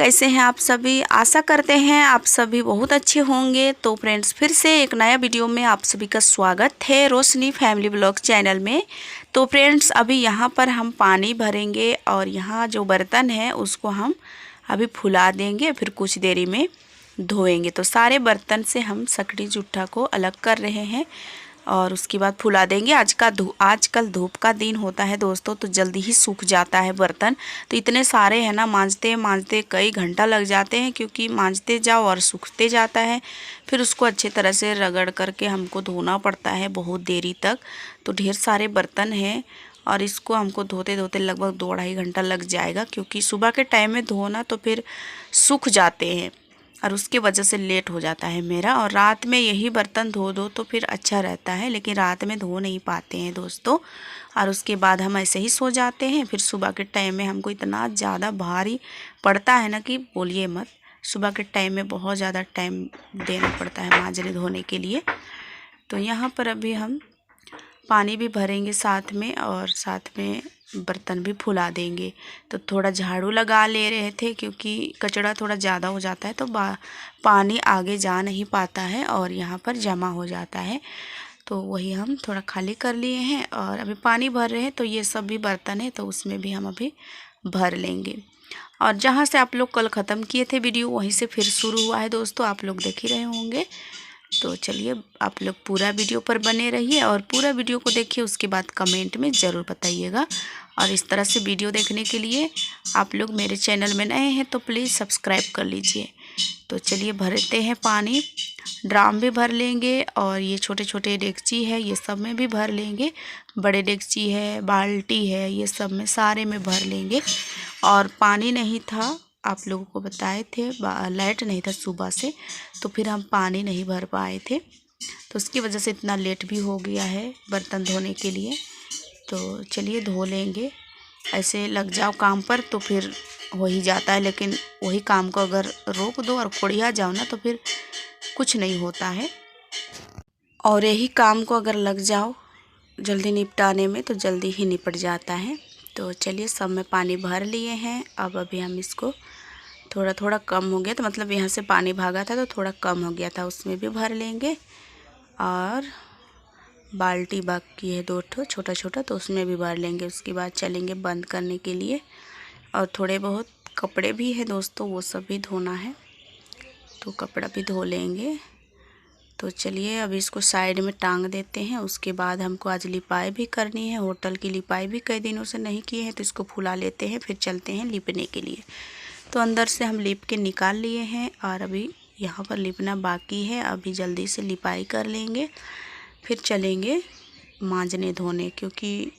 कैसे हैं आप सभी। आशा करते हैं आप सभी बहुत अच्छे होंगे। तो फ्रेंड्स, फिर से एक नया वीडियो में आप सभी का स्वागत है रोशनी फैमिली ब्लॉग चैनल में। तो फ्रेंड्स, अभी यहाँ पर हम पानी भरेंगे और यहाँ जो बर्तन है उसको हम अभी फुला देंगे, फिर कुछ देरी में धोएंगे। तो सारे बर्तन से हम सकड़ी जुट्ठा को अलग कर रहे हैं और उसके बाद फुला देंगे। आजकल धूप का दिन होता है दोस्तों, तो जल्दी ही सूख जाता है बर्तन। तो इतने सारे हैं ना, मांजते मांजते कई घंटा लग जाते हैं, क्योंकि मांजते जाओ और सूखते जाता है। फिर उसको अच्छे तरह से रगड़ करके हमको धोना पड़ता है बहुत देरी तक। तो ढेर सारे बर्तन हैं और इसको हमको धोते धोते लगभग 2-2.5 घंटा लग जाएगा, क्योंकि सुबह के टाइम में धोना तो फिर सूख जाते हैं और उसके वजह से लेट हो जाता है मेरा। और रात में यही बर्तन धो दो तो फिर अच्छा रहता है, लेकिन रात में धो नहीं पाते हैं दोस्तों। और उसके बाद हम ऐसे ही सो जाते हैं। फिर सुबह के टाइम में हमको इतना ज़्यादा भारी पड़ता है ना कि बोलिए मत। सुबह के टाइम में बहुत ज़्यादा टाइम देना पड़ता है मांजने धोने के लिए। तो यहाँ पर अभी हम पानी भी भरेंगे साथ में और साथ में बर्तन भी फुला देंगे। तो थोड़ा झाड़ू लगा ले रहे थे, क्योंकि कचरा थोड़ा ज़्यादा हो जाता है तो पानी आगे जा नहीं पाता है और यहाँ पर जमा हो जाता है। तो वही हम थोड़ा खाली कर लिए हैं और अभी पानी भर रहे हैं। तो ये सब भी बर्तन है तो उसमें भी हम अभी भर लेंगे। और जहाँ से आप लोग कल ख़त्म किए थे वीडियो, वहीं से फिर शुरू हुआ है दोस्तों, आप लोग देख ही रहे होंगे। तो चलिए, आप लोग पूरा वीडियो पर बने रहिए और पूरा वीडियो को देखिए, उसके बाद कमेंट में ज़रूर बताइएगा। और इस तरह से वीडियो देखने के लिए आप लोग मेरे चैनल में नए हैं तो प्लीज़ सब्सक्राइब कर लीजिए। तो चलिए, भरते हैं पानी। ड्राम भी भर लेंगे और ये छोटे छोटे डेगची है, ये सब में भी भर लेंगे। बड़े डेगची है, बाल्टी है, ये सब में सारे में भर लेंगे। और पानी नहीं था, आप लोगों को बताए थे, लाइट नहीं था सुबह से, तो फिर हम पानी नहीं भर पाए थे। तो उसकी वजह से इतना लेट भी हो गया है बर्तन धोने के लिए। तो चलिए धो लेंगे। ऐसे लग जाओ काम पर तो फिर हो ही जाता है, लेकिन वही काम को अगर रोक दो और कोड़िया जाओ ना तो फिर कुछ नहीं होता है। और यही काम को अगर लग जाओ जल्दी निपटाने में तो जल्दी ही निपट जाता है। तो चलिए, सब में पानी भर लिए हैं। अब अभी हम इसको थोड़ा थोड़ा कम हो गया, तो मतलब यहाँ से पानी भागा था तो थोड़ा कम हो गया था, उसमें भी भर लेंगे। और बाल्टी बाकी है 2 ठो छोटा छोटा, तो उसमें भी भर लेंगे। उसके बाद चलेंगे बंद करने के लिए। और थोड़े बहुत कपड़े भी हैं दोस्तों, वो सब भी धोना है, तो कपड़ा भी धो लेंगे। तो चलिए, अब इसको साइड में टांग देते हैं। उसके बाद हमको आज लिपाई भी करनी है। होटल की लिपाई भी कई दिनों से नहीं किए हैं, तो इसको फुला लेते हैं, फिर चलते हैं लिपने के लिए। तो अंदर से हम लिप के निकाल लिए हैं और अभी यहाँ पर लिपना बाकी है। अभी जल्दी से लिपाई कर लेंगे, फिर चलेंगे मांजने धोने, क्योंकि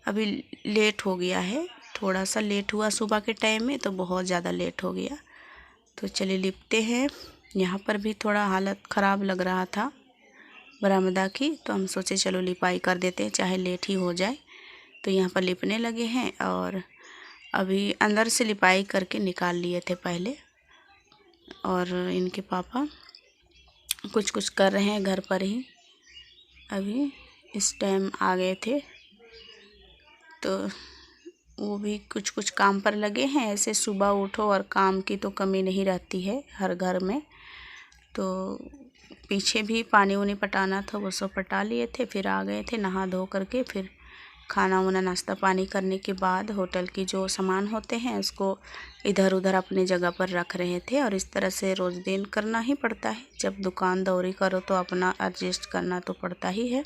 अभी लेट हो गया है। थोड़ा सा लेट हुआ सुबह के टाइम में, तो बहुत ज़्यादा लेट हो गया। तो चलिए लिपते हैं। यहाँ पर भी थोड़ा हालत ख़राब लग रहा था बरामदा की, तो हम सोचे चलो लिपाई कर देते हैं, चाहे लेट ही हो जाए। तो यहाँ पर लिपने लगे हैं और अभी अंदर से लिपाई करके निकाल लिए थे पहले। और इनके पापा कुछ कुछ कर रहे हैं घर पर ही, अभी इस टाइम आ गए थे, तो वो भी कुछ कुछ काम पर लगे हैं। ऐसे सुबह उठो और काम की तो कमी नहीं रहती है हर घर में। तो पीछे भी पानी उनी पटाना था, वो सब पटा लिए थे, फिर आ गए थे नहा धो करके। फिर खाना वाना नाश्ता पानी करने के बाद होटल की जो सामान होते हैं उसको इधर उधर अपने जगह पर रख रहे थे। और इस तरह से रोज़ दिन करना ही पड़ता है, जब दुकान दौरी करो तो अपना एडजस्ट करना तो पड़ता ही है।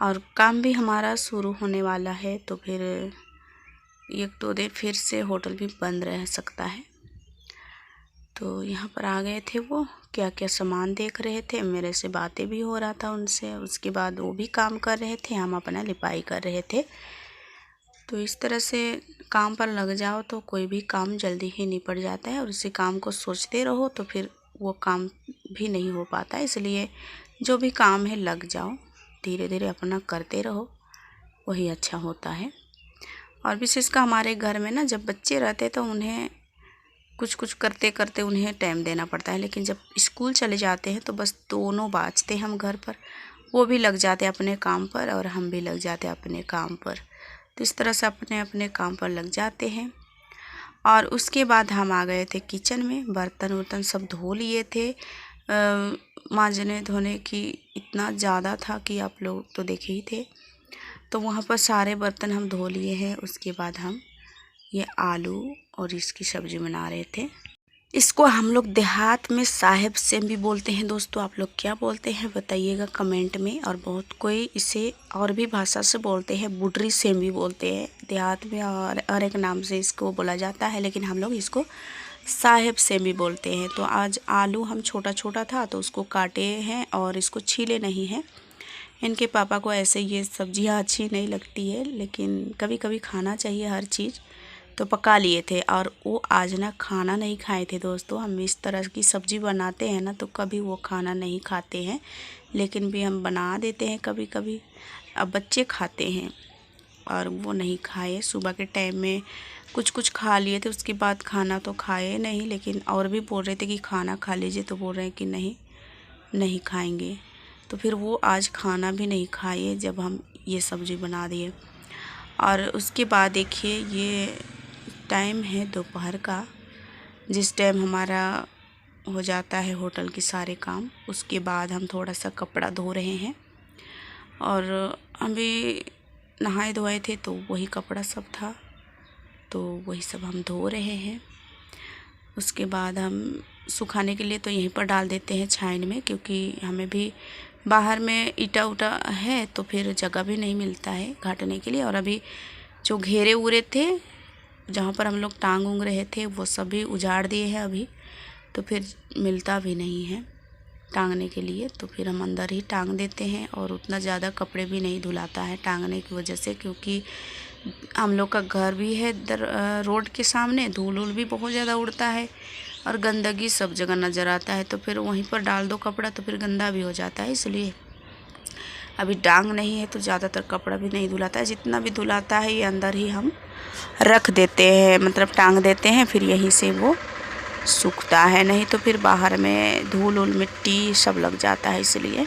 और काम भी हमारा शुरू होने वाला है, तो फिर 1-2 दिन फिर से होटल भी बंद रह सकता है। तो यहाँ पर आ गए थे, वो क्या क्या सामान देख रहे थे, मेरे से बातें भी हो रहा था उनसे। उसके बाद वो भी काम कर रहे थे, हम अपना लिपाई कर रहे थे। तो इस तरह से काम पर लग जाओ तो कोई भी काम जल्दी ही निपट जाता है, और उसी काम को सोचते रहो तो फिर वो काम भी नहीं हो पाता। इसलिए जो भी काम है लग जाओ, धीरे धीरे अपना करते रहो, वही अच्छा होता है। और विशेषकर हमारे घर में ना, जब बच्चे रहते तो उन्हें कुछ कुछ करते करते उन्हें टाइम देना पड़ता है, लेकिन जब स्कूल चले जाते हैं तो बस दोनों बाँचते हम घर पर, वो भी लग जाते अपने काम पर और हम भी लग जाते अपने काम पर। तो इस तरह से अपने अपने काम पर लग जाते हैं। और उसके बाद हम आ गए थे किचन में। बर्तन वर्तन सब धो लिए थे। मांजने धोने की इतना ज़्यादा था कि आप लोग तो देखे ही थे। तो वहाँ पर सारे बर्तन हम धो लिए हैं। उसके बाद हम ये आलू और इसकी सब्ज़ी बना रहे थे। इसको हम लोग देहात में साहेब सेम भी बोलते हैं दोस्तों। आप लोग क्या बोलते हैं बताइएगा कमेंट में। और बहुत कोई इसे और भी भाषा से बोलते हैं, बुडरी सेम भी बोलते हैं देहात में, और हर एक नाम से इसको बोला जाता है, लेकिन हम लोग इसको साहेब सेम भी बोलते हैं। तो आज आलू हम छोटा छोटा था तो उसको काटे हैं और इसको छीले नहीं हैं। इनके पापा को ऐसे ये सब्जियां अच्छी नहीं लगती है, लेकिन कभी कभी खाना चाहिए हर चीज़। तो पका लिए थे और वो आज ना खाना नहीं खाए थे दोस्तों। हम इस तरह की सब्ज़ी बनाते हैं ना तो कभी वो खाना नहीं खाते हैं, लेकिन भी हम बना देते हैं कभी कभी। अब बच्चे खाते हैं और वो नहीं खाए। सुबह के टाइम में कुछ कुछ खा लिए थे, उसके बाद खाना तो खाए नहीं, लेकिन और भी बोल रहे थे कि खाना खा लीजिए, तो बोल रहे हैं कि नहीं खाएंगे। तो फिर वो आज खाना भी नहीं खाए जब हम ये सब्ज़ी बना दिए। और उसके बाद देखिए ये टाइम है दोपहर का, जिस टाइम हमारा हो जाता है होटल के सारे काम। उसके बाद हम थोड़ा सा कपड़ा धो रहे हैं, और अभी नहाए धोए थे तो वही कपड़ा सब था, तो वही सब हम धो रहे हैं। उसके बाद हम सुखाने के लिए तो यहीं पर डाल देते हैं छाइन में, क्योंकि हमें भी बाहर में ईटा उटा है तो फिर जगह भी नहीं मिलता है घाटने के लिए। और अभी जो घेरे उरे थे जहाँ पर हम लोग टांग उंग रहे थे वो सभी उजाड़ दिए हैं अभी, तो फिर मिलता भी नहीं है टांगने के लिए। तो फिर हम अंदर ही टांग देते हैं, और उतना ज़्यादा कपड़े भी नहीं धुलाता है टांगने की वजह से, क्योंकि हम लोग का घर भी है रोड के सामने। धूल उल भी बहुत ज़्यादा उड़ता है और गंदगी सब जगह नज़र आता है, तो फिर वहीं पर डाल दो कपड़ा तो फिर गंदा भी हो जाता है। इसलिए अभी टांग नहीं है तो ज़्यादातर कपड़ा भी नहीं धुलाता है। जितना भी धुलाता है ये अंदर ही हम रख देते हैं, मतलब टांग देते हैं, फिर यहीं से वो सूखता है। नहीं तो फिर बाहर में धूल उल मिट्टी सब लग जाता है इसलिए।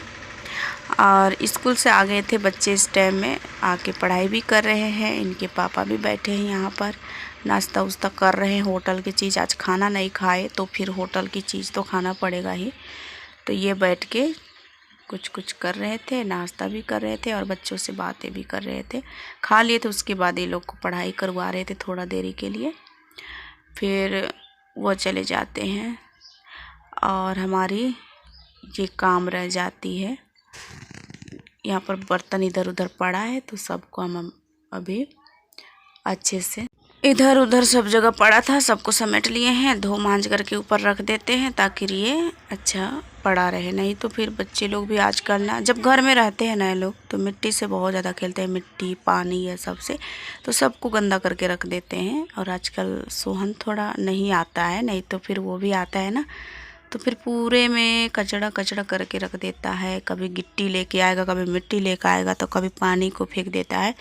और स्कूल से आ गए थे बच्चे, इस टाइम में आके पढ़ाई भी कर रहे हैं। इनके पापा भी बैठे हैं यहाँ पर, नाश्ता उस्ता कर रहे हैं होटल की चीज़। आज खाना नहीं खाए तो फिर होटल की चीज़ तो खाना पड़ेगा ही। तो ये बैठ के कुछ कुछ कर रहे थे, नाश्ता भी कर रहे थे और बच्चों से बातें भी कर रहे थे। खा लिए थे, उसके बाद ये लोग को पढ़ाई करवा रहे थे थोड़ा देरी के लिए, फिर वो चले जाते हैं और हमारी ये काम रह जाती है। यहाँ पर बर्तन इधर उधर पड़ा है तो सबको हम अभी अच्छे से, इधर उधर सब जगह पड़ा था सबको समेट लिए हैं, धो मांज करके ऊपर रख देते हैं ताकि ये अच्छा पड़ा रहे। नहीं तो फिर बच्चे लोग भी आजकल ना, जब घर में रहते हैं ना लोग, तो मिट्टी से बहुत ज़्यादा खेलते हैं, मिट्टी पानी ये सब से, तो सबको गंदा करके रख देते हैं। और आजकल सोहन थोड़ा नहीं आता है, नहीं तो फिर वो भी आता है ना, तो फिर पूरे में कचड़ा कचड़ा करके रख देता है। कभी गिट्टी लेके आएगा, कभी मिट्टी लेके आएगा, तो कभी पानी को फेंक देता है।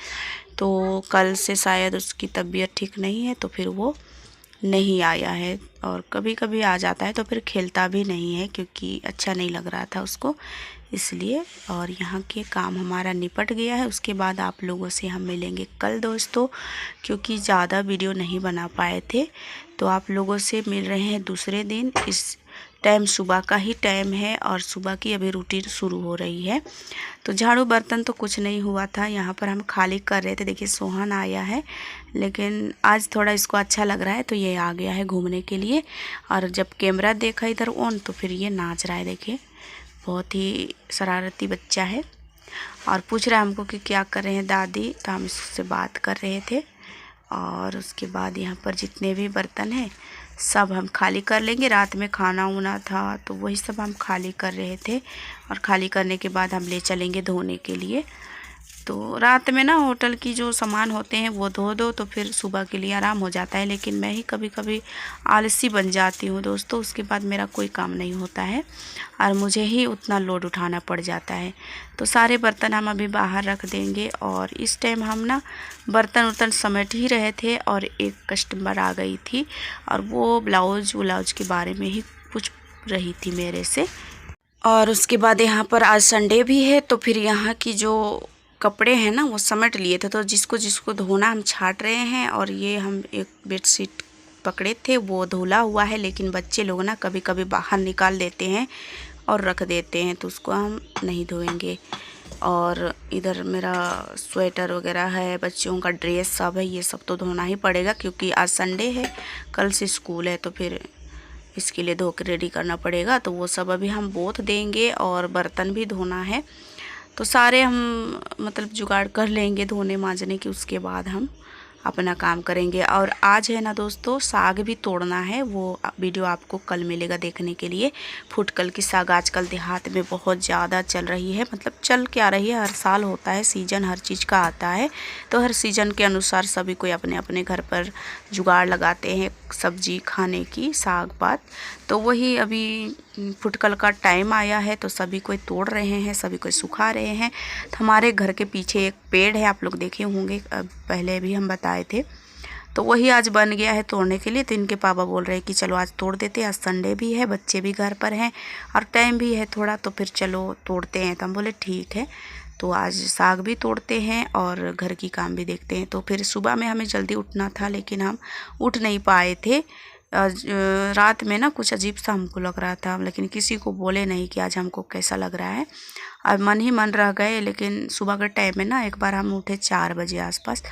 तो कल से शायद उसकी तबीयत ठीक नहीं है तो फिर वो नहीं आया है, और कभी कभी आ जाता है तो फिर खेलता भी नहीं है, क्योंकि अच्छा नहीं लग रहा था उसको इसलिए। और यहाँ के काम हमारा निपट गया है। उसके बाद आप लोगों से हम मिलेंगे कल दोस्तों, क्योंकि ज़्यादा वीडियो नहीं बना पाए थे, तो आप लोगों से मिल रहे हैं दूसरे दिन। इस टाइम सुबह का ही टाइम है और सुबह की अभी रूटीन शुरू हो रही है। तो झाड़ू बर्तन तो कुछ नहीं हुआ था, यहाँ पर हम खाली कर रहे थे। देखिए सोहन आया है, लेकिन आज थोड़ा इसको अच्छा लग रहा है तो ये आ गया है घूमने के लिए। और जब कैमरा देखा इधर ऑन तो फिर ये नाच रहा है। देखिए बहुत ही शरारती बच्चा है, और पूछ रहा है हमको कि क्या कर रहे हैं दादी, तो हम इससे बात कर रहे थे। और उसके बाद यहाँ पर जितने भी बर्तन हैं सब हम खाली कर लेंगे। रात में खाना उना था तो वही सब हम खाली कर रहे थे, और खाली करने के बाद हम ले चलेंगे धोने के लिए। तो रात में ना होटल की जो सामान होते हैं वो धो दो तो फिर सुबह के लिए आराम हो जाता है। लेकिन मैं ही कभी कभी आलसी बन जाती हूँ दोस्तों, उसके बाद मेरा कोई काम नहीं होता है और मुझे ही उतना लोड उठाना पड़ जाता है। तो सारे बर्तन हम अभी बाहर रख देंगे। और इस टाइम हम ना बर्तन वर्तन समेट ही रहे थे, और एक कस्टमर आ गई थी और वो ब्लाउज के बारे में ही पूछ रही थी मेरे से। और उसके बाद यहाँ पर आज संडे भी है तो फिर यहाँ की जो कपड़े हैं ना वो समेट लिए थे, तो जिसको जिसको धोना हम छाट रहे हैं। और ये हम एक बेडशीट पकड़े थे वो धुला हुआ है, लेकिन बच्चे लोग ना कभी कभी बाहर निकाल देते हैं और रख देते हैं, तो उसको हम नहीं धोएंगे। और इधर मेरा स्वेटर वगैरह है, बच्चों का ड्रेस सब है, ये सब तो धोना ही पड़ेगा क्योंकि आज संडे है, कल से स्कूल है, तो फिर इसके लिए धो के रेडी करना पड़ेगा। तो वो सब अभी हम बोथ देंगे और बर्तन भी धोना है, तो सारे हम मतलब जुगाड़ कर लेंगे धोने मांजने की, उसके बाद हम अपना काम करेंगे। और आज है ना दोस्तों, साग भी तोड़ना है, वो वीडियो आपको कल मिलेगा देखने के लिए। फुटकल की साग आजकल देहात में बहुत ज़्यादा चल रही है, मतलब चल क्या रही है, हर साल होता है, सीजन हर चीज़ का आता है, तो हर सीजन के अनुसार सभी कोई अपने अपने घर पर जुगाड़ लगाते हैं सब्जी खाने की, साग पात। तो वही अभी फुटकल का टाइम आया है, तो सभी कोई तोड़ रहे हैं, सभी कोई सुखा रहे हैं। तो हमारे घर के पीछे एक पेड़ है, आप लोग देखे होंगे, पहले भी हम बताए थे, तो वही आज बन गया है तोड़ने के लिए। तो इनके पापा बोल रहे हैं कि चलो आज तोड़ देते हैं, आज संडे भी है, बच्चे भी घर पर हैं और टाइम भी है थोड़ा, तो फिर चलो तोड़ते हैं। तो हम बोले ठीक है, तो आज साग भी तोड़ते हैं और घर की काम भी देखते हैं। तो फिर सुबह में हमें जल्दी उठना था, लेकिन हम उठ नहीं पाए थे। रात में ना कुछ अजीब सा हमको लग रहा था, लेकिन किसी को बोले नहीं कि आज हमको कैसा लग रहा है, और मन ही मन रह गए। लेकिन सुबह के टाइम में ना एक बार हम उठे 4 बजे आसपास,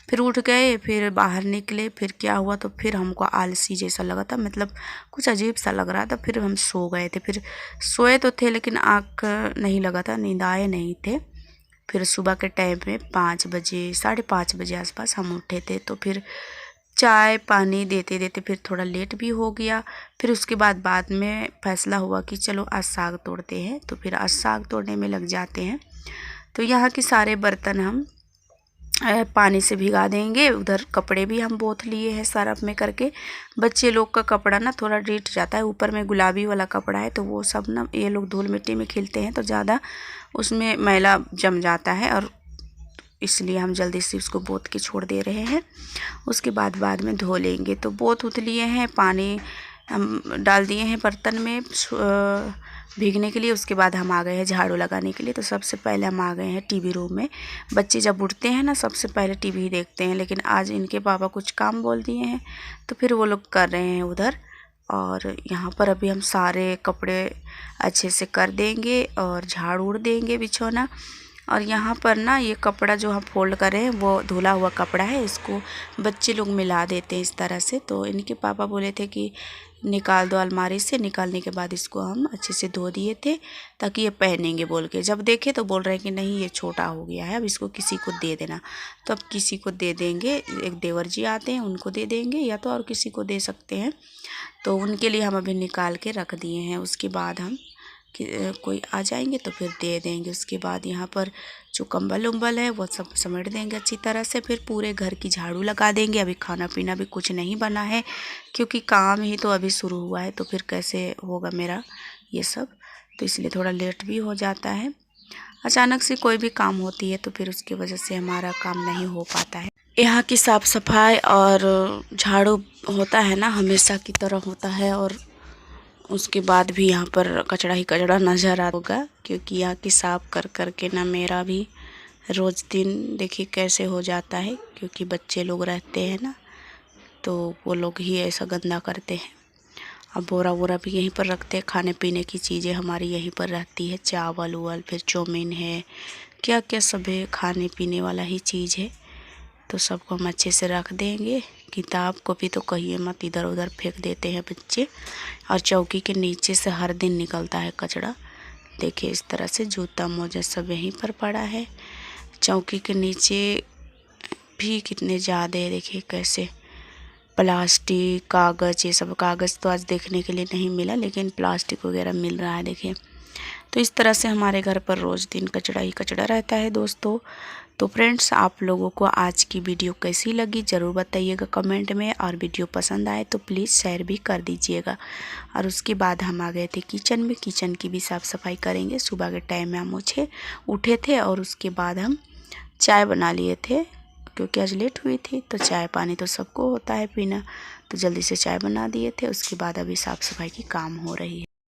फिर उठ गए, फिर बाहर निकले, फिर क्या हुआ तो फिर हमको आलसी जैसा लगा था, मतलब कुछ अजीब सा लग रहा था, फिर हम सो गए थे। फिर सोए तो थे लेकिन आँख नहीं लगा था, नींद आए नहीं थे। फिर सुबह के टाइम में 5 बजे 5:30 बजे आसपास हम उठे थे, तो फिर चाय पानी देते देते फिर थोड़ा लेट भी हो गया। फिर उसके बाद में फैसला हुआ कि चलो आज साग तोड़ते हैं, तो फिर आज साग तोड़ने में लग जाते हैं। तो यहाँ के सारे बर्तन हम पानी से भिगा देंगे, उधर कपड़े भी हम बोथ लिए हैं सरफ में करके। बच्चे लोग का कपड़ा ना थोड़ा डीट जाता है, ऊपर में गुलाबी वाला कपड़ा है, तो वो सब ना ये लोग धूल मिट्टी में खेलते हैं तो ज़्यादा उसमें मैला जम जाता है, और इसलिए हम जल्दी से उसको बोथ के छोड़ दे रहे हैं। उसके बाद में धो लेंगे। तो बोथ उठ लिए हैं, पानी हम डाल दिए हैं बर्तन में भीगने के लिए। उसके बाद हम आ गए हैं झाड़ू लगाने के लिए। तो सबसे पहले हम आ गए हैं टीवी रूम में। बच्चे जब उठते हैं ना सबसे पहले टीवी ही देखते हैं, लेकिन आज इनके पापा कुछ काम बोल दिए हैं तो फिर वो लोग कर रहे हैं उधर। और यहाँ पर अभी हम सारे कपड़े अच्छे से कर देंगे और झाड़ू उड़ देंगे बिछौना। और यहाँ पर ना ये कपड़ा जो हम फोल्ड कर रहे हैं वो धुला हुआ कपड़ा है, इसको बच्चे लोग मिला देते हैं इस तरह से। तो इनके पापा बोले थे कि निकाल दो अलमारी से, निकालने के बाद इसको हम अच्छे से धो दिए थे ताकि ये पहनेंगे बोल के। जब देखे तो बोल रहे हैं कि नहीं ये छोटा हो गया है, अब इसको किसी को दे देना। तो अब किसी को दे देंगे, एक देवर जी आते हैं उनको दे देंगे, या तो और किसी को दे सकते हैं। तो उनके लिए हम अभी निकाल के रख दिए हैं, उसके बाद हम कोई आ जाएंगे तो फिर दे देंगे। उसके बाद यहाँ पर जो कंबल उम्बल है वो सब समेट देंगे अच्छी तरह से, फिर पूरे घर की झाड़ू लगा देंगे। अभी खाना पीना भी कुछ नहीं बना है क्योंकि काम ही तो अभी शुरू हुआ है, तो फिर कैसे होगा मेरा ये सब, तो इसलिए थोड़ा लेट भी हो जाता है। अचानक से कोई भी काम होती है तो फिर उसकी वजह से हमारा काम नहीं हो पाता है। यहाँ की साफ़ सफाई और झाड़ू होता है ना हमेशा की तरह होता है, और उसके बाद भी यहाँ पर कचरा ही कचरा नज़र आता होगा, क्योंकि यहाँ की साफ़ कर कर के ना मेरा भी रोज़ दिन देखिए कैसे हो जाता है। क्योंकि बच्चे लोग रहते हैं ना तो वो लोग ही ऐसा गंदा करते हैं। अब बोरा वोरा भी यहीं पर रखते हैं, खाने पीने की चीज़ें हमारी यहीं पर रहती है, चावल उवल, फिर चाउमीन है, क्या क्या सब है, खाने पीने वाला ही चीज़ है। तो सबको हम अच्छे से रख देंगे। किताब को भी तो कहिए मत, इधर उधर फेंक देते हैं बच्चे। और चौकी के नीचे से हर दिन निकलता है कचरा, देखिए इस तरह से जूता मोजा सब यहीं पर पड़ा है। चौकी के नीचे भी कितने ज़्यादा है, देखिए कैसे प्लास्टिक कागज़, ये सब कागज़ तो आज देखने के लिए नहीं मिला, लेकिन प्लास्टिक वगैरह मिल रहा है देखिए। तो इस तरह से हमारे घर पर रोज़ दिन कचरा ही कचरा रहता है दोस्तों। तो फ्रेंड्स, आप लोगों को आज की वीडियो कैसी लगी ज़रूर बताइएगा कमेंट में, और वीडियो पसंद आए तो प्लीज़ शेयर भी कर दीजिएगा। और उसके बाद हम आ गए थे किचन में, किचन की भी साफ़ सफाई करेंगे। सुबह के टाइम में हम उठे थे और उसके बाद हम चाय बना लिए थे, क्योंकि आज लेट हुई थी तो चाय पानी तो सबको होता है पीना, तो जल्दी से चाय बना दिए थे। उसके बाद अभी साफ़ सफाई की काम हो रही है।